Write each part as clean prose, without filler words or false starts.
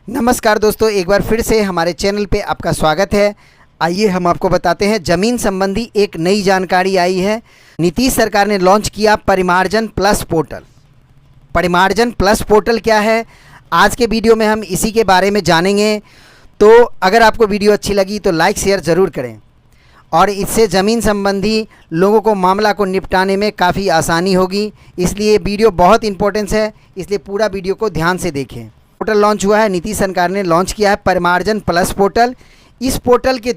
नमस्कार दोस्तों, एक बार फिर से हमारे चैनल पे आपका स्वागत है। आइए हम आपको बताते हैं ज़मीन संबंधी एक नई जानकारी आई है। नीतीश सरकार ने लॉन्च किया परिमार्जन प्लस पोर्टल। परिमार्जन प्लस पोर्टल क्या है, आज के वीडियो में हम इसी के बारे में जानेंगे। तो अगर आपको वीडियो अच्छी लगी तो लाइक शेयर ज़रूर करें और इससे ज़मीन संबंधी लोगों को मामला को निपटाने में काफ़ी आसानी होगी। इसलिए वीडियो बहुत इंपॉर्टेंस है, इसलिए पूरा वीडियो को ध्यान से देखें। पोर्टल लॉन्च हुआ है, नीतीश सरकार ने लॉन्च किया है परिमार्जन प्लस पोर्टल। इस पोर्टल के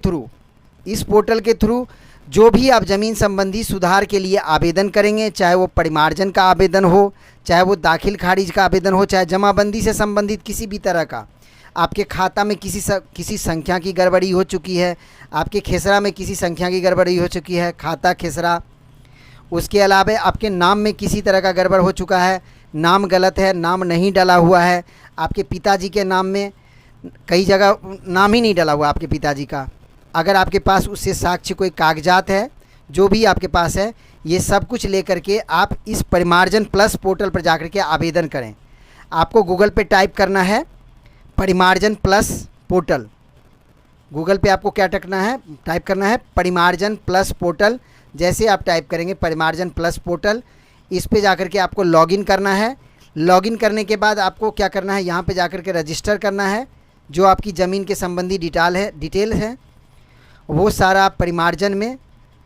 थ्रू जो भी आप ज़मीन संबंधी सुधार के लिए आवेदन करेंगे, चाहे वो परिमार्जन का आवेदन हो, चाहे वो दाखिल खारिज का आवेदन हो, चाहे जमाबंदी से संबंधित किसी भी तरह का, आपके खाता में किसी संख्या की गड़बड़ी हो चुकी है, आपके खेसरा में किसी संख्या की गड़बड़ी हो चुकी है, खाता खेसरा, उसके अलावा आपके नाम में किसी तरह का गड़बड़ हो चुका है, नाम गलत है, नाम नहीं डला हुआ है, आपके पिताजी के नाम में कई जगह नाम ही नहीं डला हुआ आपके पिताजी का, अगर आपके पास उससे साक्ष्य कोई कागजात है, जो भी आपके पास है, ये सब कुछ लेकर के आप इस परिमार्जन प्लस पोर्टल पर जाकर के आवेदन करें। आपको गूगल पे टाइप करना है परिमार्जन प्लस पोर्टल। गूगल पे आपको क्या टाइप करना है परिमार्जन प्लस पोर्टल। जैसे आप टाइप करेंगे परिमार्जन प्लस पोर्टल, इस पे जाकर के आपको लॉगिन करना है। लॉगिन करने के बाद आपको क्या करना है, यहाँ पे जाकर के रजिस्टर करना है। जो आपकी ज़मीन के संबंधी डिटेल है वो सारा आप परिमार्जन में,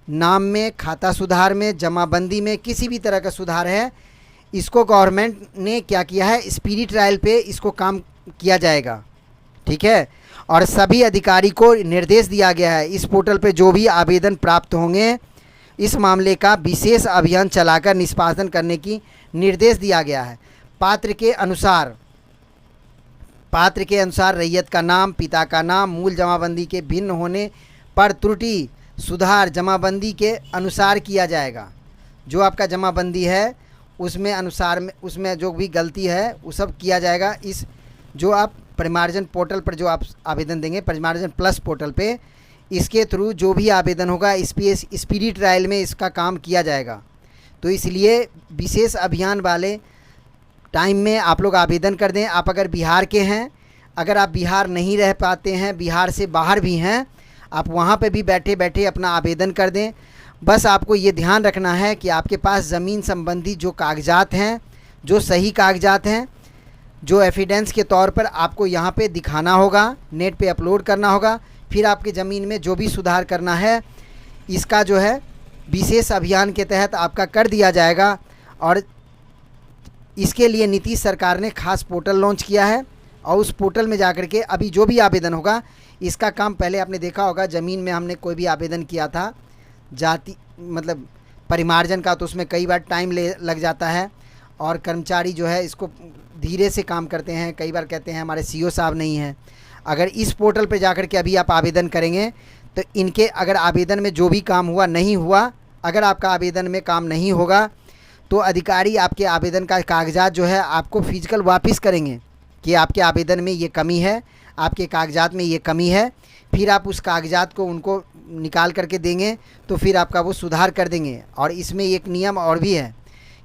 नाम में, खाता सुधार में, जमाबंदी में, किसी भी तरह का सुधार है, इसको गवर्नमेंट ने क्या किया है, स्पीडी ट्रायल पे इसको काम किया जाएगा। ठीक है, और सभी अधिकारी को निर्देश दिया गया है इस पोर्टल पे जो भी आवेदन प्राप्त होंगे, इस मामले का विशेष अभियान चलाकर निष्पादन करने की निर्देश दिया गया है। पात्र के अनुसार रैयत का नाम, पिता का नाम, मूल जमाबंदी के भिन्न होने पर त्रुटि सुधार जमाबंदी के अनुसार किया जाएगा। जो आपका जमाबंदी है उसमें जो भी गलती है वो सब किया जाएगा। इस जो आप परिमार्जन पोर्टल पर जो आप आवेदन देंगे परिमार्जन प्लस पोर्टल पे, इसके थ्रू जो भी आवेदन होगा स्पीडी ट्रायल में इसका काम किया जाएगा। तो इसलिए विशेष अभियान वाले टाइम में आप लोग आवेदन कर दें। आप अगर बिहार के हैं, अगर आप बिहार नहीं रह पाते हैं, बिहार से बाहर भी हैं, आप वहाँ पे भी बैठे बैठे अपना आवेदन कर दें। बस आपको ये ध्यान रखना है कि आपके पास ज़मीन संबंधी जो कागजात हैं, जो सही कागजात हैं, जो एविडेंस के तौर पर आपको यहाँ पे दिखाना होगा, नेट पे अपलोड करना होगा। फिर आपकी ज़मीन में जो भी सुधार करना है, इसका जो है विशेष अभियान के तहत आपका कर दिया जाएगा। और इसके लिए नीतीश सरकार ने खास पोर्टल लॉन्च किया है और उस पोर्टल में जाकर के अभी जो भी आवेदन होगा, इसका काम पहले आपने देखा होगा, ज़मीन में हमने कोई भी आवेदन किया था जाति मतलब परिमार्जन का, तो उसमें कई बार टाइम लग जाता है और कर्मचारी जो है इसको धीरे से काम करते हैं। कई बार कहते हैं हमारे सीओ साहब नहीं हैं। अगर इस पोर्टल पे जाकर के अभी आप आवेदन करेंगे तो इनके अगर आवेदन में जो भी काम हुआ नहीं हुआ, अगर आपका आवेदन में काम नहीं होगा तो अधिकारी आपके आवेदन का कागजात जो है आपको फिजिकल वापस करेंगे कि आपके आवेदन में ये कमी है, आपके कागजात में ये कमी है। फिर आप उस कागजात को उनको निकाल करके देंगे तो फिर आपका वो सुधार कर देंगे। और इसमें एक नियम और भी है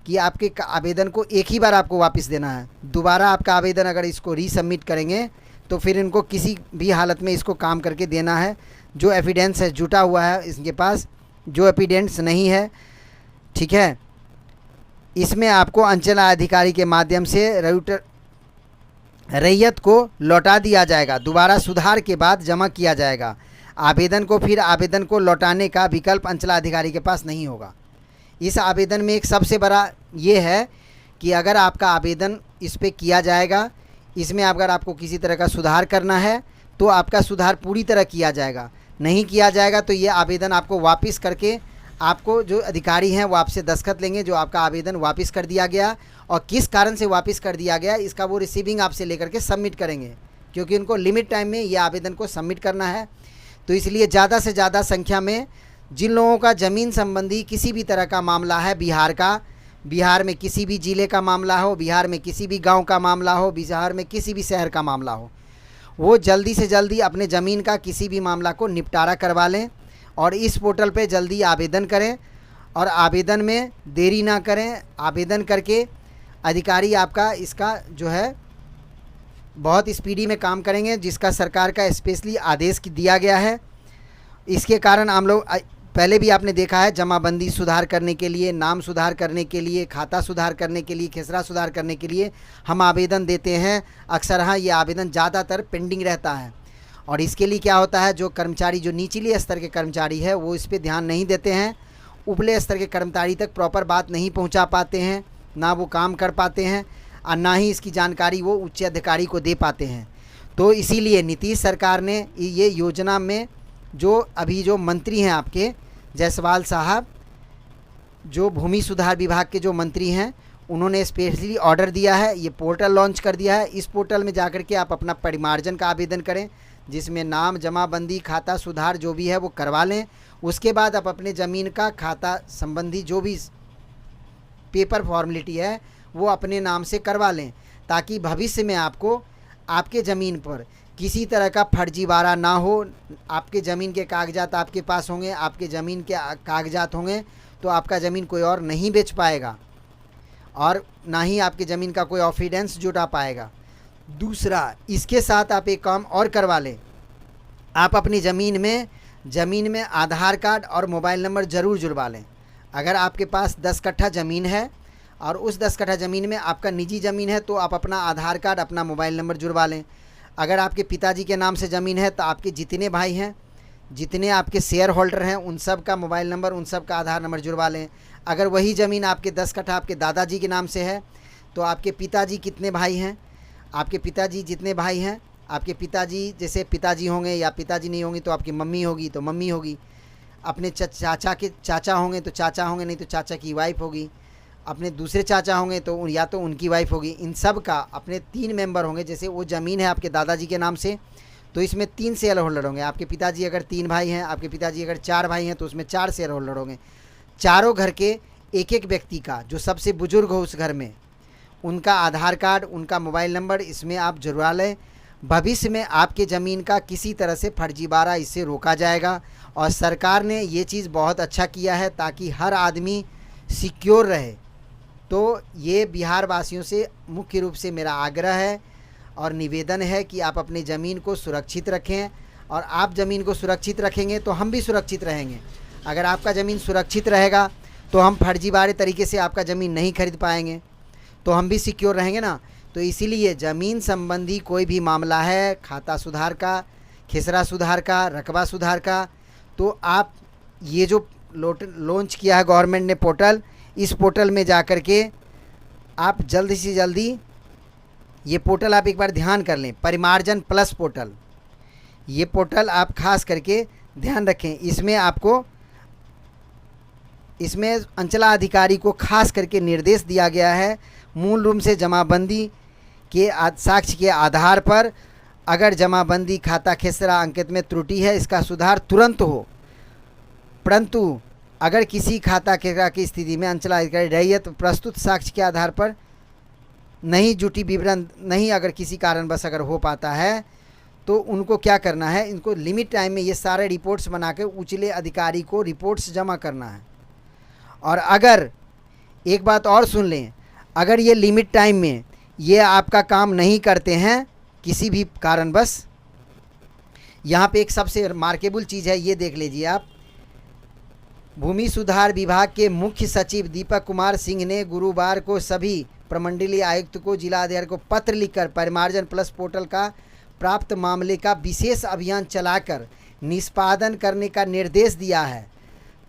कि आपके आवेदन को एक ही बार आपको वापस देना है। दोबारा आपका आवेदन अगर इसको रीसबमिट करेंगे तो फिर इनको किसी भी हालत में इसको काम करके देना है। जो एविडेंस है जुटा हुआ है इनके पास, जो एविडेंस नहीं है, ठीक है, इसमें आपको अंचलाधिकारी के माध्यम से रैयत को लौटा दिया जाएगा। दोबारा सुधार के बाद जमा किया जाएगा आवेदन को। फिर आवेदन को लौटाने का विकल्प अंचलाधिकारी के पास नहीं होगा। इस आवेदन में एक सबसे बड़ा ये है कि अगर आपका आवेदन इस पे किया जाएगा, इसमें अगर आपको किसी तरह का सुधार करना है तो आपका सुधार पूरी तरह किया जाएगा। नहीं किया जाएगा तो ये आवेदन आपको वापस करके आपको जो अधिकारी हैं वो आपसे दस्तखत लेंगे जो आपका आवेदन वापस कर दिया गया और किस कारण से वापस कर दिया गया इसका वो रिसीविंग आपसे लेकर के सबमिट करेंगे, क्योंकि उनको लिमिट टाइम में ये आवेदन को सबमिट करना है। तो इसलिए ज़्यादा से ज़्यादा संख्या में जिन लोगों का ज़मीन संबंधी किसी भी तरह का मामला है, बिहार में किसी भी ज़िले का मामला हो, बिहार में किसी भी गांव का मामला हो, बिहार में किसी भी शहर का मामला हो, वो जल्दी से जल्दी अपने ज़मीन का किसी भी मामला को निपटारा करवा लें और इस पोर्टल पे जल्दी आवेदन करें। और आवेदन में देरी ना करें, आवेदन करके अधिकारी आपका इसका जो है बहुत स्पीडी में काम करेंगे, जिसका सरकार का स्पेशली आदेश दिया गया है। इसके कारण हम लोग पहले भी आपने देखा है, जमाबंदी सुधार करने के लिए, नाम सुधार करने के लिए, खाता सुधार करने के लिए, खसरा सुधार करने के लिए हम आवेदन देते हैं। अक्सर हाँ, ये आवेदन ज़्यादातर पेंडिंग रहता है और इसके लिए क्या होता है, जो कर्मचारी, जो निचले स्तर के कर्मचारी है, वो इस पर ध्यान नहीं देते हैं। उपले स्तर के कर्मचारी तक प्रॉपर बात नहीं पहुंचा पाते हैं, ना वो काम कर पाते हैं और ना ही इसकी जानकारी वो उच्च अधिकारी को दे पाते हैं। तो इसीलिए नीतीश सरकार ने ये योजना में जो अभी जो मंत्री हैं आपके जायसवाल साहब, जो भूमि सुधार विभाग के जो मंत्री हैं, उन्होंने स्पेशली ऑर्डर दिया है, ये पोर्टल लॉन्च कर दिया है। इस पोर्टल में जाकर के आप अपना परिमार्जन का आवेदन करें, जिसमें नाम, जमाबंदी, खाता सुधार जो भी है वो करवा लें। उसके बाद आप अपने ज़मीन का खाता संबंधी जो भी पेपर फॉर्मेलिटी है वो अपने नाम से करवा लें, ताकि भविष्य में आपको आपके ज़मीन पर किसी तरह का फर्जीवाड़ा ना हो। आपके ज़मीन के कागजात आपके पास होंगे, आपके ज़मीन के कागजात होंगे तो आपका ज़मीन कोई और नहीं बेच पाएगा और ना ही आपके ज़मीन का कोई ऑफिडेंस जुटा पाएगा। दूसरा, इसके साथ आप एक काम और करवा लें, आप अपनी ज़मीन में आधार कार्ड और मोबाइल नंबर ज़रूर जुड़वा लें। अगर आपके पास 10 कट्ठा ज़मीन है और उस 10 कट्ठा ज़मीन में आपका निजी ज़मीन है तो आप अपना आधार कार्ड, अपना मोबाइल नंबर जुड़वा लें। अगर आपके पिताजी के नाम से ज़मीन है तो आपके जितने भाई हैं, जितने आपके शेयर होल्डर हैं, उन सब का मोबाइल नंबर, उन सब का आधार नंबर जुड़वा लें। अगर वही ज़मीन आपके 10 कट्ठा आपके दादाजी के नाम से है तो आपके पिताजी कितने भाई हैं, आपके पिताजी जितने भाई हैं, आपके पिताजी जैसे पिताजी होंगे या पिताजी नहीं होंगे तो आपकी मम्मी होगी तो मम्मी होगी, अपने चाचा के चाचा होंगे तो चाचा होंगे, नहीं तो चाचा की वाइफ होगी, अपने दूसरे चाचा होंगे तो या तो उनकी वाइफ होगी। इन सब का अपने 3 मेंबर होंगे। जैसे वो ज़मीन है आपके दादाजी के नाम से तो इसमें 3 शेयर होल्डर होंगे। आपके पिताजी अगर 3 भाई हैं, आपके पिताजी अगर 4 भाई हैं तो उसमें 4 शेयर होल्डर होंगे। चारों घर के एक व्यक्ति का, जो सबसे बुजुर्ग हो उस घर में, उनका आधार कार्ड, उनका मोबाइल नंबर इसमें आप जुड़वा लें। भविष्य में आपके ज़मीन का किसी तरह से फर्जीवाड़ा इससे रोका जाएगा और सरकार ने ये चीज़ बहुत अच्छा किया है ताकि हर आदमी सिक्योर रहे। तो ये बिहार वासियों से मुख्य रूप से मेरा आग्रह है और निवेदन है कि आप अपनी ज़मीन को सुरक्षित रखें और आप ज़मीन को सुरक्षित रखेंगे तो हम भी सुरक्षित रहेंगे। अगर आपका ज़मीन सुरक्षित रहेगा तो हम फर्जीवाड़े तरीके से आपका ज़मीन नहीं खरीद पाएंगे, तो हम भी सिक्योर रहेंगे ना। तो इसीलिए ज़मीन संबंधी कोई भी मामला है, खाता सुधार का, खसरा सुधार का, रकबा सुधार का, तो आप ये जो लॉन्च किया है गवर्नमेंट ने पोर्टल, इस पोर्टल में जा कर के आप जल्दी से जल्दी ये पोर्टल आप एक बार ध्यान कर लें, परिमार्जन प्लस पोर्टल। ये पोर्टल आप खास करके ध्यान रखें। इसमें अंचलाधिकारी को खास करके निर्देश दिया गया है, मूल रूप से जमाबंदी के साक्ष्य के आधार पर अगर जमाबंदी, खाता, खसरा, अंकित में त्रुटि है, इसका सुधार तुरंत हो। परंतु अगर किसी खाता खसरा की स्थिति में अंचलाधिकारी रही है तो प्रस्तुत साक्ष्य के आधार पर नहीं जुटी विवरण नहीं, अगर किसी कारणवश अगर हो पाता है तो उनको क्या करना है, इनको लिमिट टाइम में ये सारे रिपोर्ट्स बना के उचले अधिकारी को रिपोर्ट्स जमा करना है। और अगर एक बात और सुन लें, अगर ये लिमिट टाइम में ये आपका काम नहीं करते हैं किसी भी कारणवश, यहाँ पे एक सबसे मार्केबल चीज़ है, ये देख लीजिए आप। भूमि सुधार विभाग के मुख्य सचिव दीपक कुमार सिंह ने गुरुवार को सभी प्रमंडलीय आयुक्त को, जिलाधिकारी को पत्र लिखकर परिमार्जन प्लस पोर्टल का प्राप्त मामले का विशेष अभियान चलाकर निष्पादन करने का निर्देश दिया है।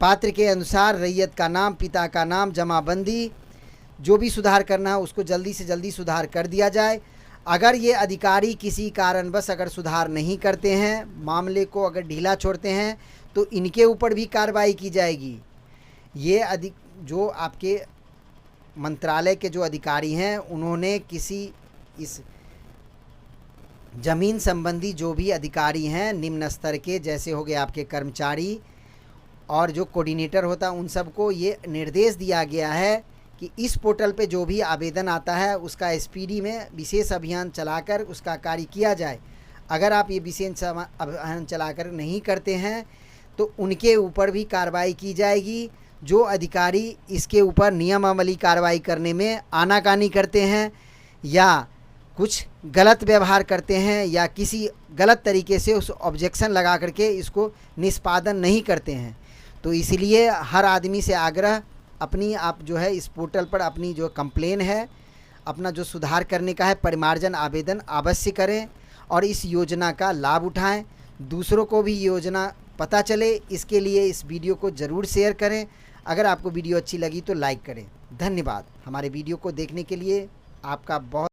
पात्र के अनुसार रैयत का नाम, पिता का नाम, जमाबंदी जो भी सुधार करना है उसको जल्दी से जल्दी सुधार कर दिया जाए। अगर ये अधिकारी किसी कारणवश अगर सुधार नहीं करते हैं, मामले को अगर ढीला छोड़ते हैं तो इनके ऊपर भी कार्रवाई की जाएगी। ये जो आपके मंत्रालय के जो अधिकारी हैं उन्होंने किसी इस ज़मीन संबंधी जो भी अधिकारी हैं निम्न स्तर के, जैसे हो गए आपके कर्मचारी और जो कोऑर्डिनेटर होता है, उन सबको ये निर्देश दिया गया है कि इस पोर्टल पे जो भी आवेदन आता है उसका स्पीडी में विशेष अभियान चलाकर उसका कार्य किया जाए। अगर आप ये विशेष अभियान चलाकर नहीं करते हैं तो उनके ऊपर भी कार्रवाई की जाएगी। जो अधिकारी इसके ऊपर नियमावली कार्रवाई करने में आनाकानी करते हैं या कुछ गलत व्यवहार करते हैं या किसी गलत तरीके से उस ऑब्जेक्शन लगा करके इसको निष्पादन नहीं करते हैं। तो इसलिए हर आदमी से आग्रह, अपनी आप जो है इस पोर्टल पर अपनी जो कंप्लेन है, अपना जो सुधार करने का है, परिमार्जन आवेदन अवश्य करें और इस योजना का लाभ उठाएं। दूसरों को भी योजना पता चले, इसके लिए इस वीडियो को ज़रूर शेयर करें। अगर आपको वीडियो अच्छी लगी तो लाइक करें। धन्यवाद। हमारे वीडियो को देखने के लिए आपका बहुत